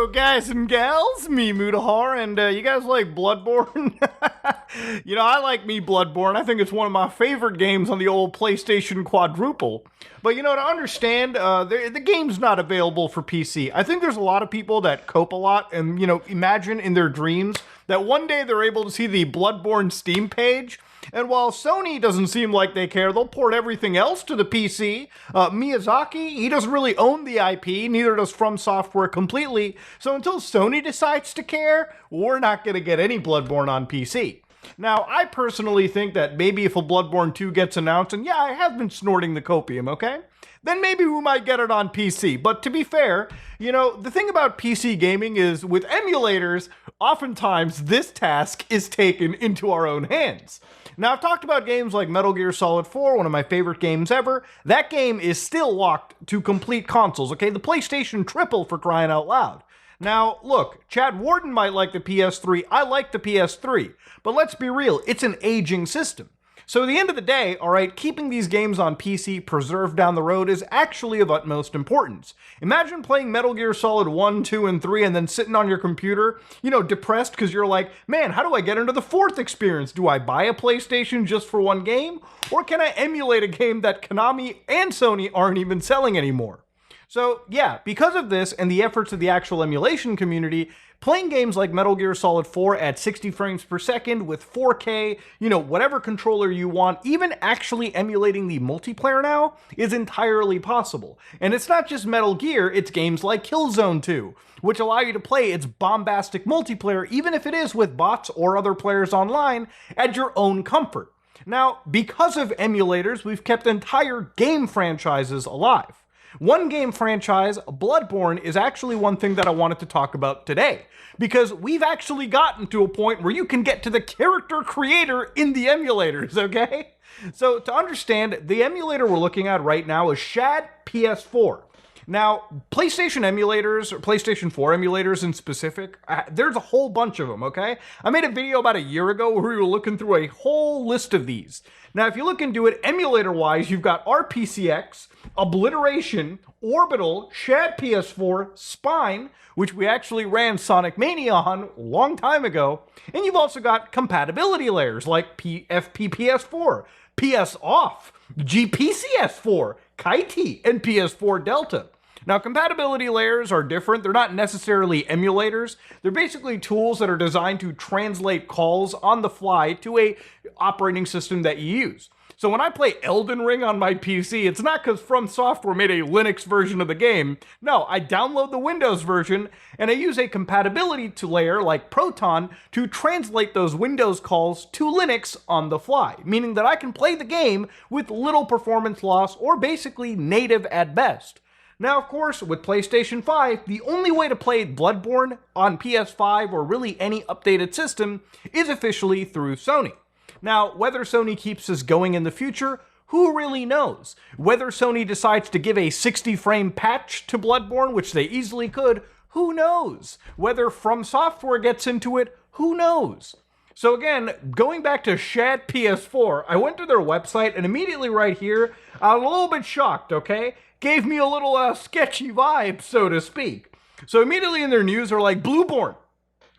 Hello, guys and gals, me Mutahar, and you guys like Bloodborne? I like me Bloodborne. I think it's one of my favorite games on the old PlayStation quadruple. But to understand, the game's not available for PC. I think there's a lot of people that cope a lot and, imagine in their dreams that one day they're able to see the Bloodborne Steam page. And while Sony doesn't seem like they care, they'll port everything else to the PC. Miyazaki, he doesn't really own the IP, neither does From Software completely. So until Sony decides to care, we're not going to get any Bloodborne on PC. Now, I personally think that maybe if a Bloodborne 2 gets announced, and yeah, I have been snorting the copium, okay? Then maybe we might get it on PC. But to be fair, the thing about PC gaming is with emulators, oftentimes this task is taken into our own hands. Now, I've talked about games like Metal Gear Solid 4, one of my favorite games ever. That game is still locked to complete consoles, okay? The PlayStation Triple, for crying out loud. Now, look, Chad Warden might like the PS3, I like the PS3, but let's be real, it's an aging system. So at the end of the day, alright, keeping these games on PC preserved down the road is actually of utmost importance. Imagine playing Metal Gear Solid 1, 2, and 3 and then sitting on your computer, depressed because you're like, man, how do I get into the fourth experience? Do I buy a PlayStation just for one game? Or can I emulate a game that Konami and Sony aren't even selling anymore? So yeah, because of this and the efforts of the actual emulation community, playing games like Metal Gear Solid 4 at 60 frames per second with 4K, whatever controller you want, even actually emulating the multiplayer now is entirely possible. And it's not just Metal Gear, it's games like Killzone 2, which allow you to play its bombastic multiplayer, even if it is with bots or other players online, at your own comfort. Now, because of emulators, we've kept entire game franchises alive. One game franchise, Bloodborne, is actually one thing that I wanted to talk about today, because we've actually gotten to a point where you can get to the character creator in the emulators, okay? So to understand, the emulator we're looking at right now is Shad PS4. Now, PlayStation emulators, or PlayStation 4 emulators in specific, there's a whole bunch of them, okay? I made a video about a year ago where we were looking through a whole list of these. Now, if you look into it, emulator-wise, you've got RPCX, Obliteration, Orbital, Shad PS4, Spine, which we actually ran Sonic Mania on a long time ago, and you've also got compatibility layers like FPPS4, PS Off, GPCS4, Kaiti, and PS4 Delta. Now, compatibility layers are different. They're not necessarily emulators. They're basically tools that are designed to translate calls on the fly to a operating system that you use. So when I play Elden Ring on my PC, it's not because From Software made a Linux version of the game. No, I download the Windows version, and I use a compatibility layer like Proton to translate those Windows calls to Linux on the fly, meaning that I can play the game with little performance loss or basically native at best. Now, of course, with PlayStation 5, the only way to play Bloodborne on PS5 or really any updated system is officially through Sony. Now, whether Sony keeps this going in the future, who really knows? Whether Sony decides to give a 60-frame patch to Bloodborne, which they easily could, who knows? Whether From Software gets into it, who knows? So again, going back to Shad PS4, I went to their website and immediately right here, I was a little bit shocked, okay? Gave me a little sketchy vibe, so to speak. So immediately in their news, they're like, Blueborne.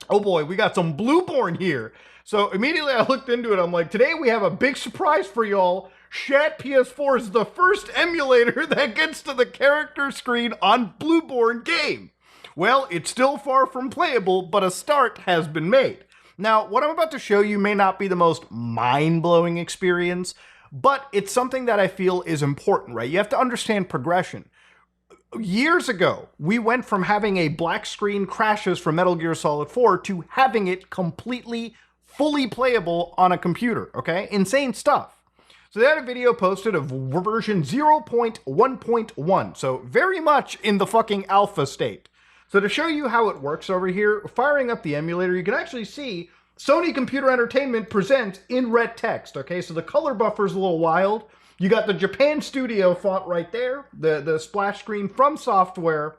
Oh boy, we got some Blueborne here. So immediately I looked into it. I'm like, today we have a big surprise for y'all. Shad PS4 is the first emulator that gets to the character screen on Blueborne game. Well, it's still far from playable, but a start has been made. Now, what I'm about to show you may not be the most mind-blowing experience, but it's something that I feel is important, right? You have to understand progression. Years ago, we went from having a black screen crashes from Metal Gear Solid 4 to having it completely fully playable on a computer, okay? Insane stuff. So they had a video posted of version 0.1.1, so very much in the fucking alpha state. So to show you how it works over here, firing up the emulator, you can actually see Sony Computer Entertainment presents in red text, okay? So the color buffer's a little wild. You got the Japan Studio font right there, the splash screen From Software,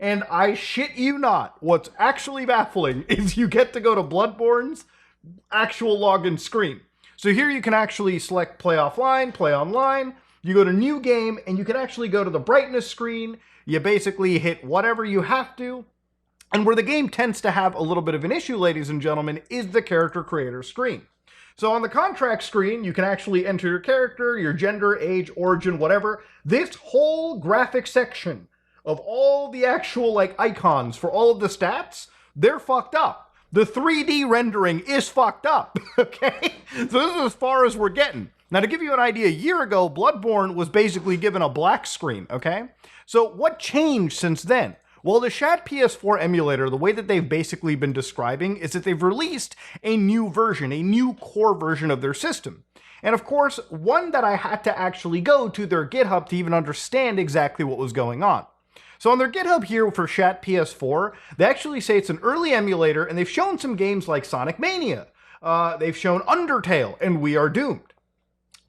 and I shit you not, what's actually baffling is you get to go to Bloodborne's actual login screen. So here you can actually select play offline, play online, you go to new game, and you can actually go to the brightness screen, you basically hit whatever you have to, And where the game tends to have a little bit of an issue, ladies and gentlemen, is the character creator screen. So on the contract screen, you can actually enter your character, your gender, age, origin, whatever. This whole graphic section of all the actual like icons for all of the stats, they're fucked up. The 3D rendering is fucked up, okay? So this is as far as we're getting. Now to give you an idea, a year ago, Bloodborne was basically given a black screen, okay? So what changed since then? Well, the Shad PS4 emulator, the way that they've basically been describing is that they've released a new version, a new core version of their system. And of course, one that I had to actually go to their GitHub to even understand exactly what was going on. So on their GitHub here for Shad PS4, they actually say it's an early emulator, and they've shown some games like Sonic Mania. They've shown Undertale, and We Are Doomed.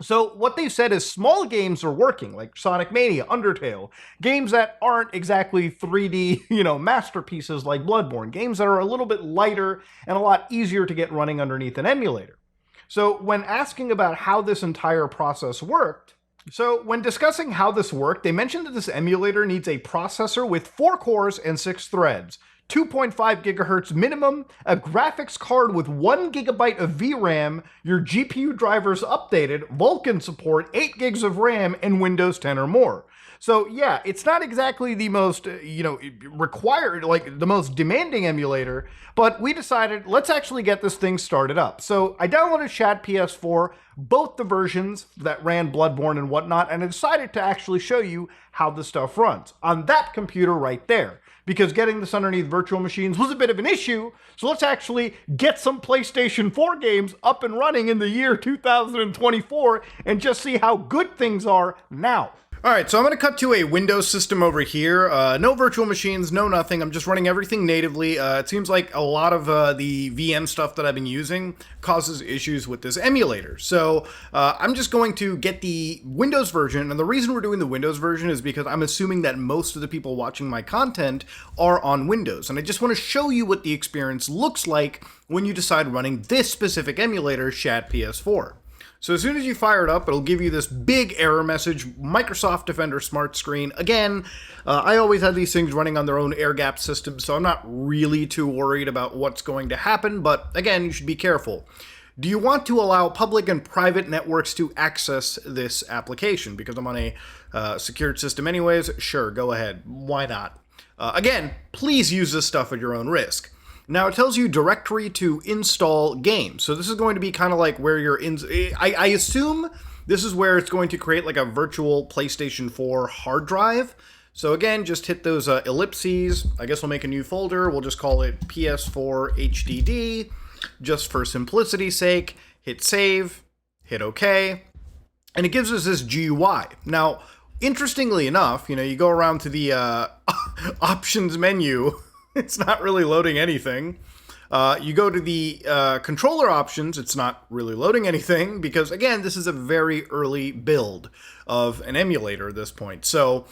So what they've said is small games are working, like Sonic Mania, Undertale, games that aren't exactly 3D, masterpieces like Bloodborne, games that are a little bit lighter and a lot easier to get running underneath an emulator. So when asking about how this entire process worked, when discussing how this worked, they mentioned that this emulator needs a processor with 4 cores and 6 threads, 2.5 gigahertz minimum, a graphics card with 1 gigabyte of VRAM, your GPU drivers updated, Vulkan support, 8 gigs of RAM, and Windows 10 or more. So yeah, it's not exactly the most, required, like the most demanding emulator, but we decided let's actually get this thing started up. So I downloaded Shad PS4, both the versions that ran Bloodborne and whatnot, and I decided to actually show you how the stuff runs on that computer right there. Because getting this underneath virtual machines was a bit of an issue, so let's actually get some PlayStation 4 games up and running in the year 2024 and just see how good things are now. Alright, so I'm going to cut to a Windows system over here. No virtual machines, no nothing. I'm just running everything natively. It seems like a lot of the VM stuff that I've been using causes issues with this emulator. So I'm just going to get the Windows version, and the reason we're doing the Windows version is because I'm assuming that most of the people watching my content are on Windows, and I just want to show you what the experience looks like when you decide running this specific emulator, Shad PS4. So as soon as you fire it up, it'll give you this big error message, Microsoft Defender Smart Screen. Again, I always have these things running on their own air-gapped system, so I'm not really too worried about what's going to happen, but again, you should be careful. Do you want to allow public and private networks to access this application? Because I'm on a secured system anyways, sure, go ahead. Why not? Again, please use this stuff at your own risk. Now it tells you directory to install games. So this is going to be kind of like where you're in. I assume this is where it's going to create like a virtual PlayStation 4 hard drive. So again, just hit those ellipses. I guess we'll make a new folder. We'll just call it PS4 HDD. Just for simplicity's sake, hit save, hit OK. And it gives us this GUI. Now, interestingly enough, you go around to the options menu. It's not really loading anything. You go to the controller options, it's not really loading anything because, again, this is a very early build of an emulator at this point. So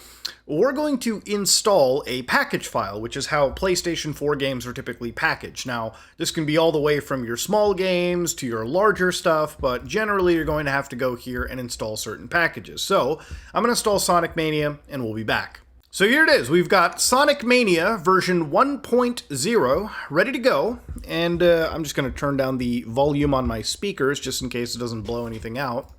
we're going to install a package file, which is how PlayStation 4 games are typically packaged. Now, this can be all the way from your small games to your larger stuff, but generally you're going to have to go here and install certain packages. So I'm going to install Sonic Mania, and we'll be back. So here it is. We've got Sonic Mania version 1.0 ready to go, and I'm just going to turn down the volume on my speakers just in case it doesn't blow anything out.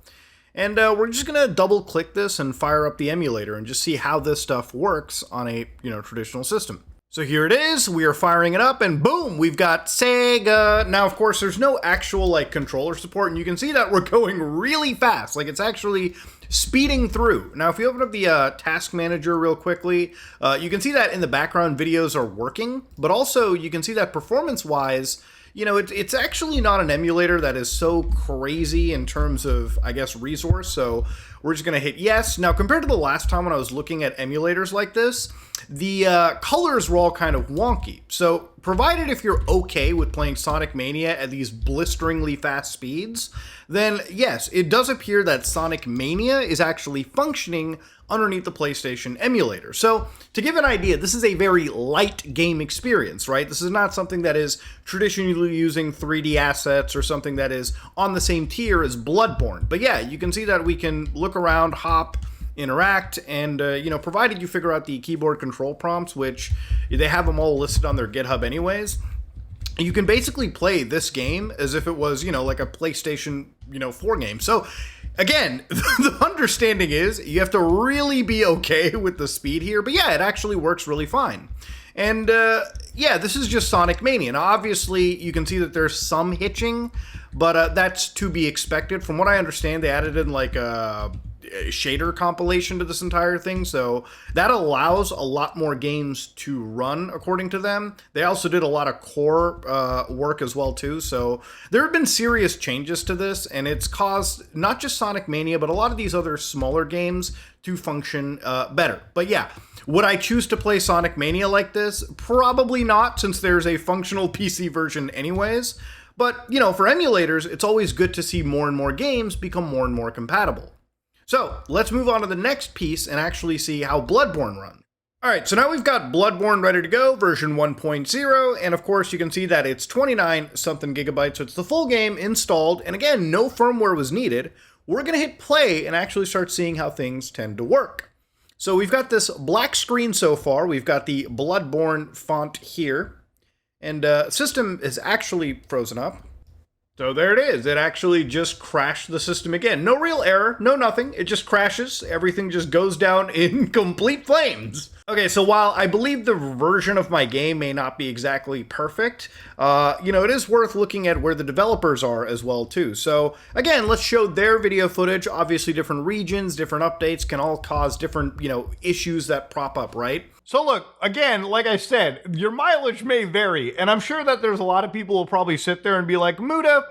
And we're just going to double click this and fire up the emulator and just see how this stuff works on a traditional system. So here it is, we are firing it up, and boom, we've got Sega. Now, of course, there's no actual, controller support, and you can see that we're going really fast. It's actually speeding through. Now, if you open up the task manager real quickly, you can see that in the background videos are working, but also you can see that performance-wise, it's actually not an emulator that is so crazy in terms of, I guess, resource, so we're just going to hit yes. Now, compared to the last time when I was looking at emulators like this, the colors were all kind of wonky. So, provided if you're okay with playing Sonic Mania at these blisteringly fast speeds, then yes, it does appear that Sonic Mania is actually functioning underneath the PlayStation emulator. So, to give an idea, this is a very light game experience, right? This is not something that is traditionally using 3D assets or something that is on the same tier as Bloodborne. But yeah, you can see that we can look around, hop, interact, and provided you figure out the keyboard control prompts, which they have them all listed on their GitHub anyways, you can basically play this game as if it was, like a PlayStation, 4 game. So, again, the understanding is you have to really be okay with the speed here, but yeah, it actually works really fine. And, yeah, this is just Sonic Mania. Now, obviously, you can see that there's some hitching, but that's to be expected. From what I understand, they added in, like, a shader compilation to this entire thing, so that allows a lot more games to run according to them. They also did a lot of core work as well too, so there have been serious changes to this, and it's caused not just Sonic Mania but a lot of these other smaller games to function better. But yeah, would I choose to play Sonic Mania like this? Probably not, since there's a functional PC version anyways. But for emulators, it's always good to see more and more games become more and more compatible. So, let's move on to the next piece and actually see how Bloodborne runs. Alright, so now we've got Bloodborne Ready To Go, version 1.0, and of course you can see that it's 29 something gigabytes, so it's the full game installed, and again, no firmware was needed. We're going to hit play and actually start seeing how things tend to work. So we've got this black screen so far, we've got the Bloodborne font here, and system is actually frozen up. So there it is. It actually just crashed the system again. No real error, no nothing. It just crashes. Everything just goes down in complete flames. Okay, so while I believe the version of my game may not be exactly perfect, it is worth looking at where the developers are as well too. So again, let's show their video footage. Obviously different regions, different updates can all cause different, issues that prop up, right? So look, again, like I said, your mileage may vary, and I'm sure that there's a lot of people who will probably sit there and be like, Muda,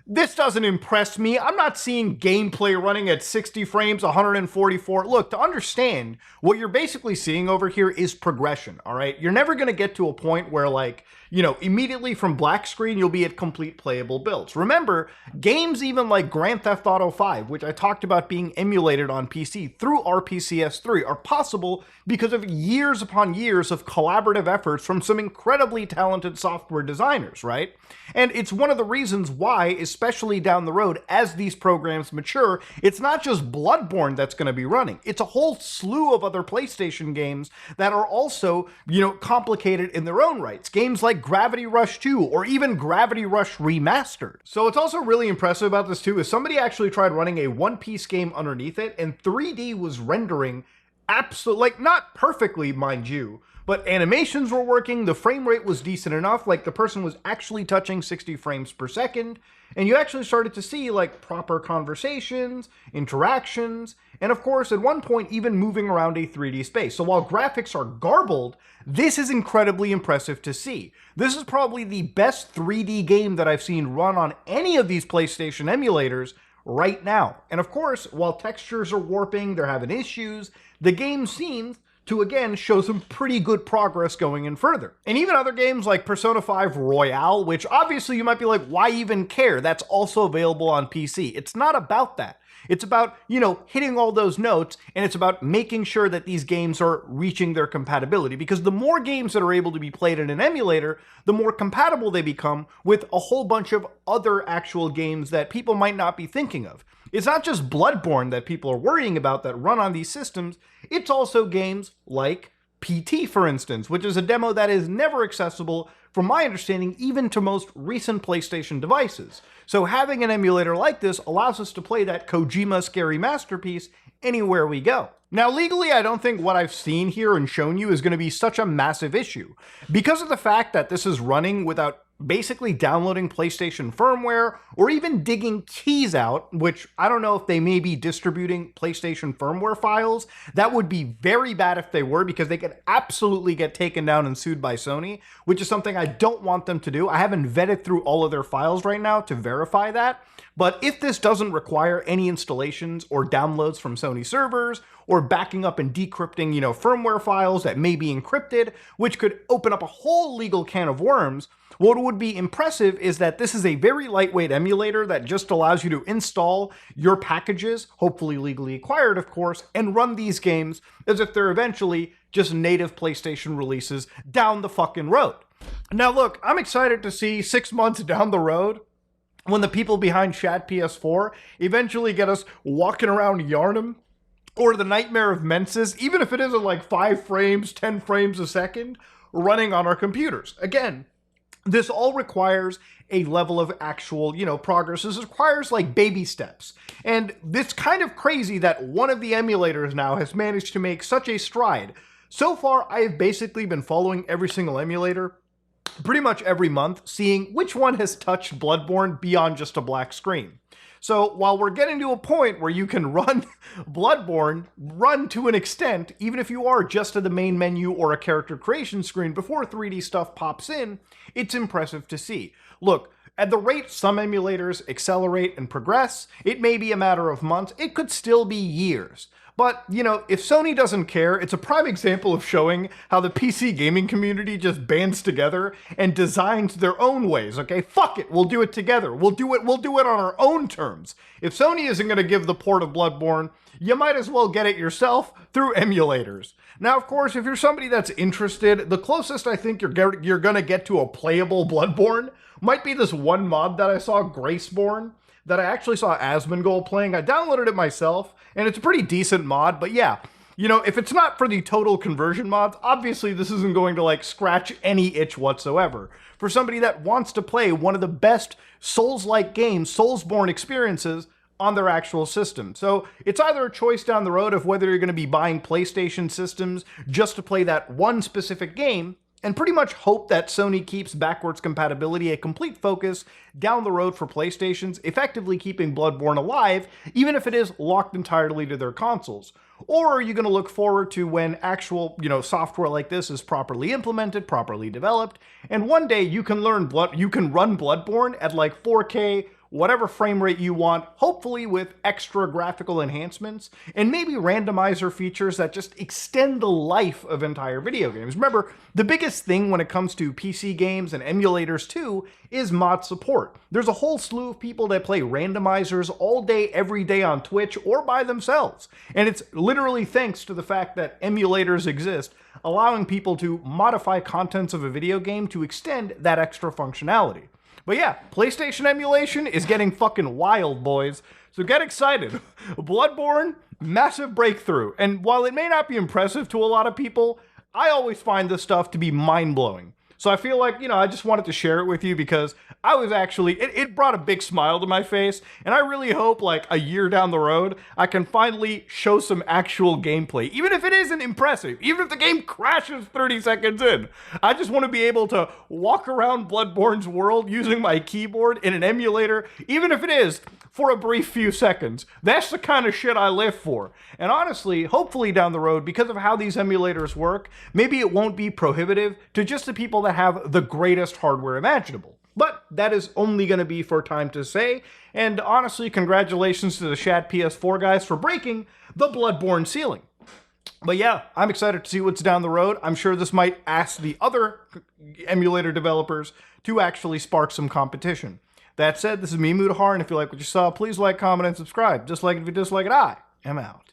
this doesn't impress me. I'm not seeing gameplay running at 60 frames, 144. Look, to understand, what you're basically seeing over here is progression, all right? You're never going to get to a point where, like, immediately from black screen, you'll be at complete playable builds. Remember, games even like Grand Theft Auto 5, which I talked about being emulated on PC through RPCS3, are possible because of years upon years of collaborative efforts from some incredibly talented software designers, right? And it's one of the reasons why, especially down the road, as these programs mature, it's not just Bloodborne that's going to be running. It's a whole slew of other PlayStation games that are also, complicated in their own rights. Games like Gravity Rush 2 or even Gravity Rush Remastered. So what's also really impressive about this too is somebody actually tried running a one-piece game underneath it, and 3D was rendering absolutely, like, not perfectly, mind you, but animations were working, the frame rate was decent enough, like the person was actually touching 60 frames per second, and you actually started to see like proper conversations, interactions, and of course at one point even moving around a 3D space. So while graphics are garbled, this is incredibly impressive to see. This is probably the best 3D game that I've seen run on any of these PlayStation emulators right now. And of course, while textures are warping, they're having issues, the game seems to again show some pretty good progress going in further. And even other games like Persona 5 Royale, which obviously you might be like, why even care? That's also available on PC. It's not about that. It's about, hitting all those notes, and it's about making sure that these games are reaching their compatibility, because the more games that are able to be played in an emulator, the more compatible they become with a whole bunch of other actual games that people might not be thinking of. It's not just Bloodborne that people are worrying about that run on these systems, it's also games like PT, for instance, which is a demo that is never accessible, from my understanding, even to most recent PlayStation devices. So having an emulator like this allows us to play that Kojima scary masterpiece anywhere we go. Now, legally, I don't think what I've seen here and shown you is going to be such a massive issue. Because of the fact that this is running without basically downloading PlayStation firmware or even digging keys out, which I don't know if they may be distributing PlayStation firmware files. That would be very bad if they were, because they could absolutely get taken down and sued by Sony, which is something I don't want them to do. I haven't vetted through all of their files right now to verify that. But if this doesn't require any installations or downloads from Sony servers, or backing up and decrypting, firmware files that may be encrypted, which could open up a whole legal can of worms, what would be impressive is that this is a very lightweight emulator that just allows you to install your packages, hopefully legally acquired, of course, and run these games as if they're eventually just native PlayStation releases down the fucking road. Now look, I'm excited to see 6 months down the road, when the people behind Shad PS4 eventually get us walking around Yarnum or the nightmare of Menses, even if it isn't like 5 frames, 10 frames a second, running on our computers. Again, this all requires a level of actual, progress. This requires like baby steps. And it's kind of crazy that one of the emulators now has managed to make such a stride. So far, I have basically been following every single emulator pretty much every month, seeing which one has touched Bloodborne beyond just a black screen. So while we're getting to a point where you can run Bloodborne, run to an extent, even if you are just at the main menu or a character creation screen before 3D stuff pops in, it's impressive to see. Look, at the rate some emulators accelerate and progress, it may be a matter of months, it could still be years. But, if Sony doesn't care, it's a prime example of showing how the PC gaming community just bands together and designs their own ways, okay? Fuck it, we'll do it together. We'll do it on our own terms. If Sony isn't going to give the port of Bloodborne, you might as well get it yourself through emulators. Now, of course, if you're somebody that's interested, the closest I think you're going to get to a playable Bloodborne might be this one mod that I saw, Graceborn, that I actually saw Asmongold playing. I downloaded it myself, and it's a pretty decent mod, but yeah, if it's not for the total conversion mods, obviously this isn't going to like scratch any itch whatsoever. For somebody that wants to play one of the best Souls-like games, Soulsborne experiences, on their actual system. So it's either a choice down the road of whether you're going to be buying PlayStation systems just to play that one specific game, and pretty much hope that Sony keeps backwards compatibility a complete focus down the road for PlayStations, effectively keeping Bloodborne alive, even if it is locked entirely to their consoles. Or are you going to look forward to when actual, software like this is properly implemented, properly developed, and one day you can run Bloodborne at like 4K, whatever frame rate you want, hopefully with extra graphical enhancements, and maybe randomizer features that just extend the life of entire video games. Remember, the biggest thing when it comes to PC games and emulators too is mod support. There's a whole slew of people that play randomizers all day, every day on Twitch or by themselves. And it's literally thanks to the fact that emulators exist, allowing people to modify contents of a video game to extend that extra functionality. But yeah, PlayStation emulation is getting fucking wild, boys. So get excited. Bloodborne, massive breakthrough. And while it may not be impressive to a lot of people, I always find this stuff to be mind-blowing. So I feel like, I just wanted to share it with you because I was actually, it brought a big smile to my face. And I really hope like a year down the road, I can finally show some actual gameplay. Even if it isn't impressive, even if the game crashes 30 seconds in. I just want to be able to walk around Bloodborne's world using my keyboard in an emulator, even if it is for a brief few seconds. That's the kind of shit I live for. And honestly, hopefully down the road, because of how these emulators work, maybe it won't be prohibitive to just the people that have the greatest hardware imaginable. But that is only going to be for time to say. And honestly, congratulations to the Shad PS4 guys for breaking the Bloodborne ceiling. But yeah, I'm excited to see what's down the road. I'm sure this might ask the other emulator developers to actually spark some competition. That said, this is me, Mutahar, and if you like what you saw, please like, comment, and subscribe. Dislike it if you dislike it, I am out.